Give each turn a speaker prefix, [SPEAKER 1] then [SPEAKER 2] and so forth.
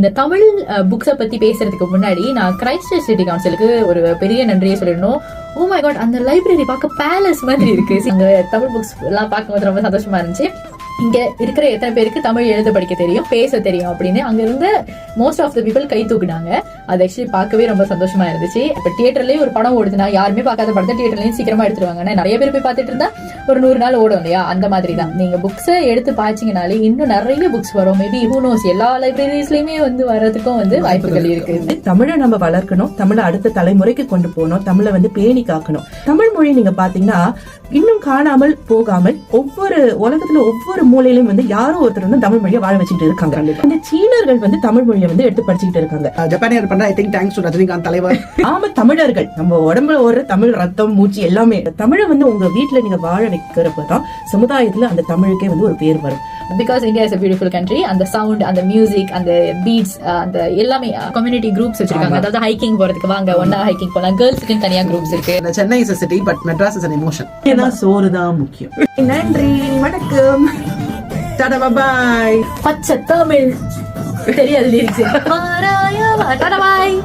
[SPEAKER 1] இந்த தமிழ் புக்ஸை பத்தி பேசுறதுக்கு முன்னாடி நான் கிரைஸ்ட் சர்ச் சிட்டி கவுன்சிலுக்கு ஒரு பெரிய நன்றியை சொல்லணும். ஓ மை காட், அந்த லைப்ரரி பார்க்க பேலஸ் மாதிரி இருக்கு. அங்க தமிழ் புக்ஸ் எல்லாம் பார்க்கும்போது ரொம்ப சந்தோஷமா இருந்துச்சு. இங்க இருக்கிற எத்தனை பேருக்கு தமிழ் எழுத படிக்க தெரியும், பேச தெரியும் அப்படின்னு அங்க இருந்த மோஸ்ட் ஆஃப் த பீப்புள் கை தூக்குனாங்க. அது ஆக்சுவலி பார்க்கவே ரொம்ப சந்தோஷமா இருந்துச்சு. இப்ப தியேட்டர்லயே ஒரு படம் ஓடுதுன்னா யாருமே பார்க்காத படத்தை தியேட்டர்லயும் சீக்கிரமா எடுத்துருவாங்க. நிறைய பேர் போய் பார்த்துட்டு இருந்தா ஒரு 100 நாள் ஓடும் இல்லையா, அந்த மாதிரி தான். நீங்க புக்ஸை எடுத்து பாய்ச்சிங்கனாலே இன்னும் நிறைய புக்ஸ் வரும். மேபி ஹூ நோஸ், எல்லா லைப்ரரிஸ்லயுமே வர்றதுக்கும் வாய்ப்புகள் இருக்கு.
[SPEAKER 2] தமிழை நம்ம வளர்க்கணும், தமிழை அடுத்த தலைமுறைக்கு கொண்டு போகணும், தமிழை பேணி காக்கணும். தமிழ் மொழி நீங்க பாத்தீங்கன்னா இன்னும் காணாமல் போகாமல் ஒவ்வொரு உலகத்துல ஒவ்வொரு மூலையிலும் யாரோ ஒருத்தர் தமிழ் மொழியை வாழ வச்சுட்டு இருக்காங்க. இந்த சீனர்கள் தமிழ் மொழியை எடுத்து படிச்சுக்கிட்டு இருக்காங்க.
[SPEAKER 3] ஜப்பானியர் பண்ற I think thanks to Rajinikanth தலைவர்.
[SPEAKER 2] ஆமா, தமிழர்கள் நம்ம உடம்புல ஒரு தமிழ் ரத்தம் மூச்சு எல்லாமே. தமிழை உங்க வீட்டுல நீங்க வாழ வைக்கிறப்பதான் சமுதாயத்துல அந்த தமிழுக்கே ஒரு பேர் வரும்.
[SPEAKER 1] Because India is a beautiful country. அந்த சவுண்ட், அந்த மியூசிக், அந்த பீட்ஸ், அந்த எல்லாமே கம்யூனிட்டி குரூப்ஸ் வச்சிருக்காங்க. அதாவது ஹைக்கிங் போறதுக்கு வாங்க ஒன்னா ஹைக்கிங் போலாம். கேர்ள்ஸ்க்கு தனியா குரூப்ஸ் இருக்கு.
[SPEAKER 3] Chennai is a city but Madras is an emotion.
[SPEAKER 2] சோறு தான் முக்கியம்.
[SPEAKER 3] நன்றி, வணக்கம், டாடா, பாய்.
[SPEAKER 1] பச்சை தமிழ் தெரியாது. டாடா பாய்.